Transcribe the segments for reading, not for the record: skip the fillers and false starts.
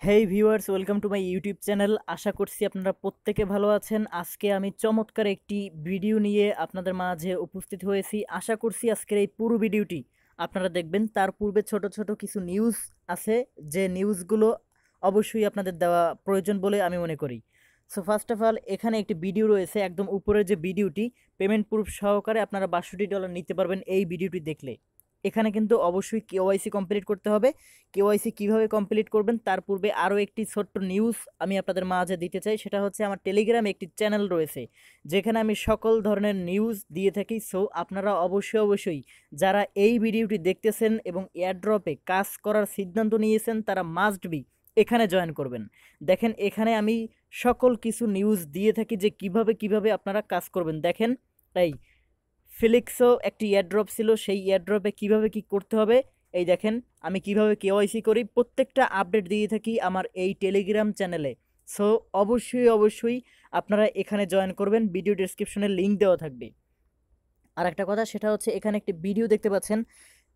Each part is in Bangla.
Hey viewers, welcome to my YouTube channel. আশা করছি আপনারা প্রত্যেকে ভালো আছেন। আজকে আমি চমৎকার একটি ভিডিও নিয়ে আপনাদের মাঝে উপস্থিত হয়েছি। আশা করছি আজকের এই পুরো ভিডিওটি আপনারা দেখবেন। তার পূর্বে ছোট ছোট কিছু নিউজ আছে, যে নিউজগুলো অবশ্যই আপনাদের দেওয়া প্রয়োজন বলে আমি মনে করি। সো ফার্স্ট অফ অল, এখানে একটি ভিডিও রয়েছে, একদম উপরের যে ভিডিওটি, পেমেন্ট প্রুফ সহকারে আপনারা $62 নিতে পারবেন এই ভিডিওটি দেখলে। এখানে কিন্তু অবশ্যই কেওয়াইসি কমপ্লিট করতে হবে। কেওয়াইসি কিভাবে কমপ্লিট করবেন তার পূর্বে আরও একটি ছোট্ট নিউজ আমি আপনাদের মাঝে দিতে চাই। সেটা হচ্ছে, আমার টেলিগ্রামে একটি চ্যানেল রয়েছে যেখানে আমি সকল ধরনের নিউজ দিয়ে থাকি। সো আপনারা অবশ্যই যারা এই ভিডিওটি দেখতেছেন এবং এয়ারড্রপে কাজ করার সিদ্ধান্ত নিয়েছেন, তারা মাস্ট বি এখানে জয়েন করবেন। দেখেন, এখানে আমি সকল কিছু নিউজ দিয়ে থাকি যে কিভাবে আপনারা কাজ করবেন। দেখেন, এই ফিলিক্সও একটি এয়ারড্রপ ছিল, সেই এয়ারড্রপে কিভাবে কি করতে হবে এই দেখেন। আমি কিভাবে কেওয়াইসি করি প্রত্যেকটা আপডেট দিয়ে থাকি আমার এই টেলিগ্রাম চ্যানেলে। সো অবশ্যই আপনারা এখানে জয়েন করবেন। ভিডিও ডেসক্রিপশনে লিঙ্ক দেওয়া থাকবে। আর একটা কথা, সেটা হচ্ছে এখানে একটি ভিডিও দেখতে পাচ্ছেন।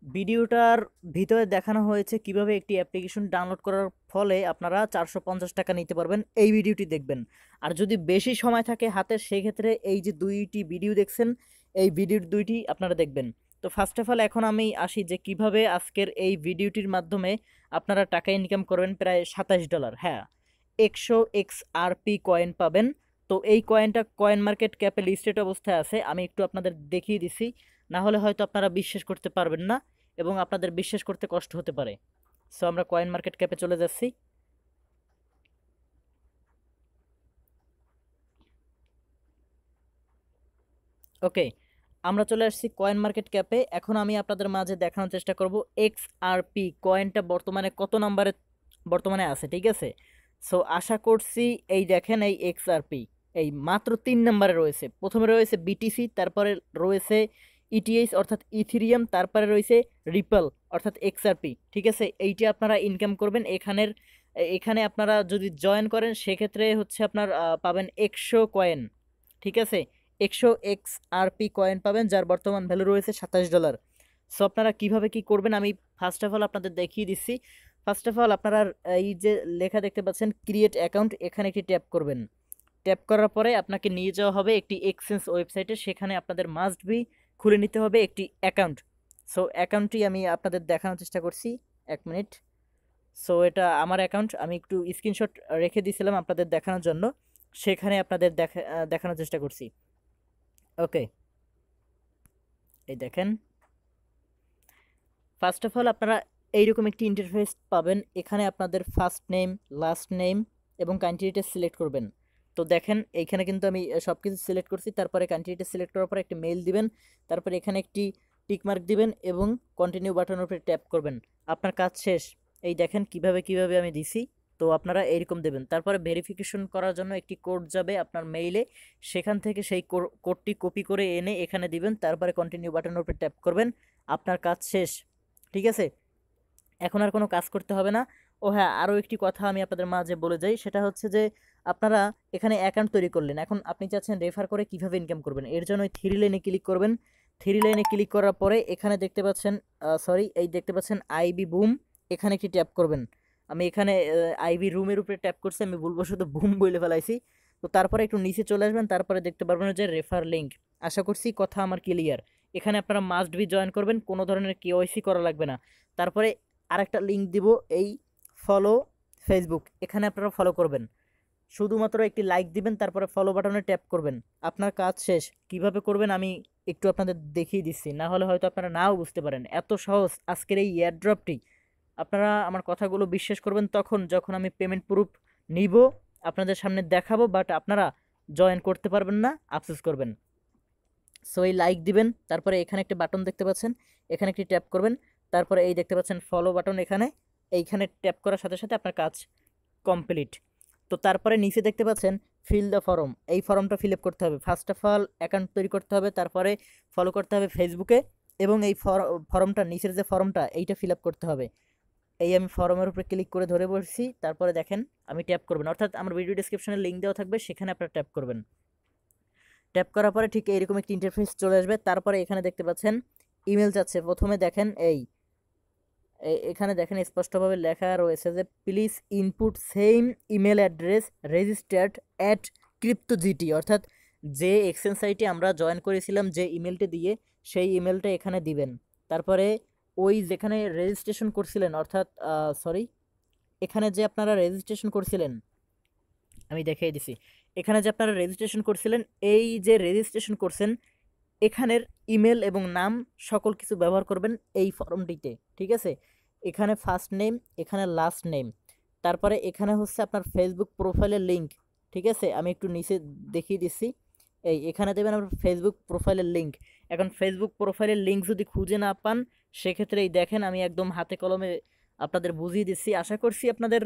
ভিডিওটার ভিতরে দেখানো হয়েছে কিভাবে একটি অ্যাপ্লিকেশন ডাউনলোড করার ফলে আপনারা 450 টাকা নিতে পারবেন। এই ভিডিওটি দেখবেন। আর যদি বেশি সময় থাকে হাতে, সেক্ষেত্রে এই যে দুইটি ভিডিও দেখছেন, এই ভিডিওর দুইটি আপনারা দেখবেন। তো ফার্স্ট অফ অল, এখন আমি আসি যে কিভাবে আজকের এই ভিডিওটির মাধ্যমে আপনারা টাকা ইনকাম করবেন প্রায় $27। হ্যাঁ, 100 XRP কয়েন পাবেন। তো এই কয়েনটা কয়েন মার্কেট ক্যাপে লিস্টেড অবস্থায় আছে। আমি একটু আপনাদের দেখিয়ে দিছি, না হলে হয়তো আপনারা বিশ্বাস করতে পারবেন না এবং আপনাদের বিশ্বাস করতে কষ্ট হতে পারে। সো আমরা কয়েন মার্কেট ক্যাপে চলে যাচ্ছি। ওকে, আমরা চলে আসছি কয়েন মার্কেট ক্যাপে। এখন আমি আপনাদের মাঝে দেখানোর চেষ্টা করব XRP কয়েনটা বর্তমানে কত নম্বরে বর্তমানে আছে, ঠিক আছে? সো আশা করছি, এই দেখেন, এই XRP এই মাত্র 3 নম্বরে রয়েছে। প্রথমে রয়েছে বিটিসি, তারপরে রয়েছে ইটিএইচ অর্থাৎ ইথিরিয়াম, তারপরে রয়েছে রিপল অর্থাৎ XRP। ঠিক আছে, এইটা আপনারা ইনকাম করবেন এখানে আপনারা যদি জয়েন করেন, সেক্ষেত্রে হচ্ছে আপনার পাবেন 100 কয়েন। ঠিক আছে, 100 XRP কয়েন পাবেন, যার বর্তমান ভ্যালু রয়েছে $27। সো আপনারা কিভাবে কি করবেন আমি ফার্স্ট অফ অল আপনাদের দেখিয়ে দিচ্ছি। ফার্স্ট অফ অল, আপনারা এই যে লেখা দেখতে পাচ্ছেন ক্রিয়েট অ্যাকাউন্ট, এখানে একটি ট্যাপ করবেন। ট্যাপ করার পরে আপনাকে নিয়ে যাওয়া হবে একটি এক্সচেঞ্জ ওয়েবসাইটে। সেখানে আপনাদের মাস্ট বি খুলে নিতে হবে একটি অ্যাকাউন্ট। সো অ্যাকাউন্টটি আমি আপনাদের দেখানোর চেষ্টা করছি, 1 মিনিট। সো এটা আমার অ্যাকাউন্ট, আমি একটু স্ক্রিনশট রেখে দিয়েছিলাম আপনাদের দেখানোর জন্য, সেখানে আপনাদের দেখানোর চেষ্টা করছি। ওকে, এই দেখেন, ফার্স্ট অফ অল আপনারা এইরকম একটি ইন্টারফেস পাবেন। এখানে আপনাদের ফার্স্ট নেম, লাস্ট নেম এবং কান্ট্রিটা সিলেক্ট করবেন। তো দেখেন, এইখানে কিন্তু আমি সব কিছু সিলেক্ট করছি। তারপরে কান্ট্রিটা সিলেক্ট করার পরে একটি মেইল দিবেন, তারপরে এখানে একটি টিকমার্ক দিবেন এবং কন্টিনিউ বাটনের উপরে ট্যাপ করবেন। আপনার কাজ শেষ। এই দেখেন কিভাবে আমি দিছি। তো আপনারা এইরকম দেবেন। তারপরে ভেরিফিকেশন করার জন্য একটি কোড যাবে আপনার মেইলে, সেখান থেকে সেই কোডটি কপি করে এনে এখানে দিবেন, তারপরে কন্টিনিউ বাটনের উপরে ট্যাপ করবেন। আপনার কাজ শেষ। ঠিক আছে, এখন আর কোনো কাজ করতে হবে না। ও হ্যাঁ, আরও একটি কথা আমি আপনাদের মাঝে বলে যাই, সেটা হচ্ছে যে আপনারা এখানে অ্যাকাউন্ট তৈরি করলেন, এখন আপনি চাচ্ছেন রেফার করে কিভাবে ইনকাম করবেন। এর জন্য 3 লাইনে ক্লিক করবেন। 3 লাইনে ক্লিক করার পরে এখানে দেখতে পাচ্ছেন, এই দেখতে পাচ্ছেন আইবি বুম, এখানে একটি ট্যাপ করবেন। আমি এখানে আইবি রুমের উপরে ট্যাপ করছি, আমি ভুলবশত বুম বলে ফেলাইছি। তো তারপরে একটু নিচে চলে আসবেন, তারপরে দেখতে পারবেন যে রেফার লিঙ্ক। আশা করছি কথা আমার ক্লিয়ার। এখানে আপনারা মাস্ট বি জয়েন করবেন, কোনো ধরনের কেওয়াইসি করা লাগবে না। তারপরে আরেকটা লিঙ্ক দিব, এই ফলো ফেসবুক, এখানে আপনারা ফলো করবেন। শুধুমাত্র একটি লাইক দিবেন, তারপরে ফলো বাটনে ট্যাপ করবেন। আপনার কাজ শেষ। কিভাবে করবেন আমি একটু আপনাদের দেখিয়ে দিচ্ছি, না হলে হয়তো আপনারা নাও বুঝতে পারেন। এত সহজ আজকের এই এয়ারড্রপটি। আপনারা আমার কথাগুলো বিশ্বাস করবেন তখন যখন আমি পেমেন্ট প্রুফ নিব, আপনাদের সামনে দেখাবো, বাট আপনারা জয়েন করতে পারবেন না, আফসোস করবেন। সো এই লাইক দিবেন, তারপরে এখানে একটা বাটন দেখতে পাচ্ছেন, এখানে একটি ট্যাপ করবেন। তারপরে এই দেখতে পাচ্ছেন ফলো বাটন, এইখানে ট্যাপ করার সাথে সাথে আপনার কাজ কমপ্লিট। তো তারপরে নিচে দেখতে পাচ্ছেন ফিল দ্য ফর্ম, এই ফর্মটা ফিল আপ করতে হবে। ফার্স্ট অফ অল অ্যাকাউন্ট তৈরি করতে হবে, তারপরে ফলো করতে হবে ফেসবুকে, এবং এই ফর্মটা, নিচের যে ফর্মটা, এইটা ফিল আপ করতে হবে। এই আমি ফর্মের উপরে ক্লিক করে ধরে বসছি, তারপরে দেখেন আমি ট্যাপ করবেন, অর্থাৎ আমার ভিডিও ডিসক্রিপশনে লিঙ্ক দেওয়া থাকবে, সেখানে আপনারা ট্যাপ করবেন। ট্যাপ করার পরে ঠিক এইরকম একটি ইন্টারফেস চলে আসবে। তারপরে এখানে দেখতে পাচ্ছেন ইমেল যাচ্ছে। প্রথমে দেখেন এখানে দেখেন স্পষ্টভাবে লেখা রয়েছে যে please input same email address registered at ক্রিপ্টোজিটি, অর্থাৎ যে এক্সচেঞ্জ সাইটে আমরা জয়েন করেছিলাম যে ইমেলটা দিয়ে সেই ইমেলটা এখানে দিবেন। তারপরে ওই যেখানে রেজিস্ট্রেশন করছিলেন, অর্থাৎ সরি, এখানে যে আপনারা রেজিস্ট্রেশন করছিলেন আমি দেখিয়ে দিছি, এখানে যে আপনারা রেজিস্ট্রেশন করছিলেন এই যে রেজিস্ট্রেশন করছেন এখানের ইমেল এবং নাম সকল কিছু ব্যবহার করবেন এই ফর্মটিতে, ঠিক আছে। এখানে ফার্স্ট নেম, এখানে লাস্ট নেম, তারপরে এখানে হচ্ছে আপনার ফেসবুক প্রোফাইলের লিঙ্ক, ঠিক আছে। আমি একটু নিচে দেখিয়ে দিচ্ছি, এখানে দেবেন আপনার ফেসবুক প্রোফাইলের লিঙ্ক। এখন ফেসবুক প্রোফাইলের লিঙ্ক যদি খুঁজে না পান সেক্ষেত্রে এই দেখেন আমি একদম হাতে কলমে আপনাদের বুঝিয়ে দিচ্ছি, আশা করছি আপনাদের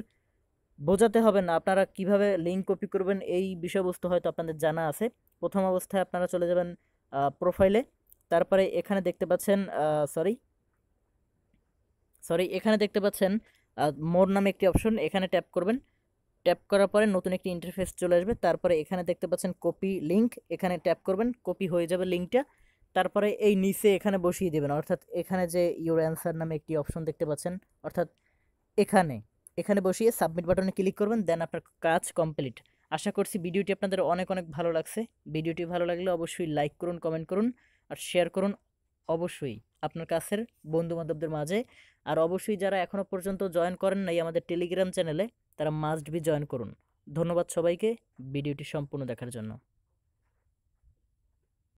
বোঝাতে হবে না। আপনারা কিভাবে লিঙ্ক কপি করবেন এই বিষয়বস্তু হয়তো আপনাদের জানা আছে। প্রথম অবস্থায় আপনারা চলে যাবেন প্রোফাইলে, তারপরে এখানে দেখতে পাচ্ছেন সরি সরি এখানে দেখতে পাচ্ছেন মোর নামে একটি অপশন, এখানে ট্যাপ করবেন। ট্যাপ করার পরে নতুন একটি ইন্টারফেস চলে আসবে। তারপরে এখানে দেখতে পাচ্ছেন কপি লিঙ্ক, এখানে ট্যাপ করবেন, কপি হয়ে যাবে লিঙ্কটা। তারপরে এই নিচে এখানে বসিয়ে দেবেন, অর্থাৎ এখানে যে ইউর অ্যান্সার নামে একটি অপশন দেখতে পাচ্ছেন, অর্থাৎ এখানে এখানে বসিয়ে সাবমিট বাটনে ক্লিক করবেন, দেন আপনার কাজ কমপ্লিট। আশা করছি ভিডিওটি আপনাদের অনেক অনেক ভালো লাগছে। ভিডিওটি ভালো লাগলে অবশ্যই লাইক করুন, কমেন্ট করুন আর শেয়ার করুন অবশ্যই আপনার কাছের বন্ধু বান্ধবদের মাঝে। আর অবশ্যই যারা এখনও পর্যন্ত জয়েন করেন নাই আমাদের টেলিগ্রাম চ্যানেলে তারা মাস্ট বি জয়েন করুন। ধন্যবাদ সবাইকে ভিডিওটি সম্পূর্ণ দেখার জন্য।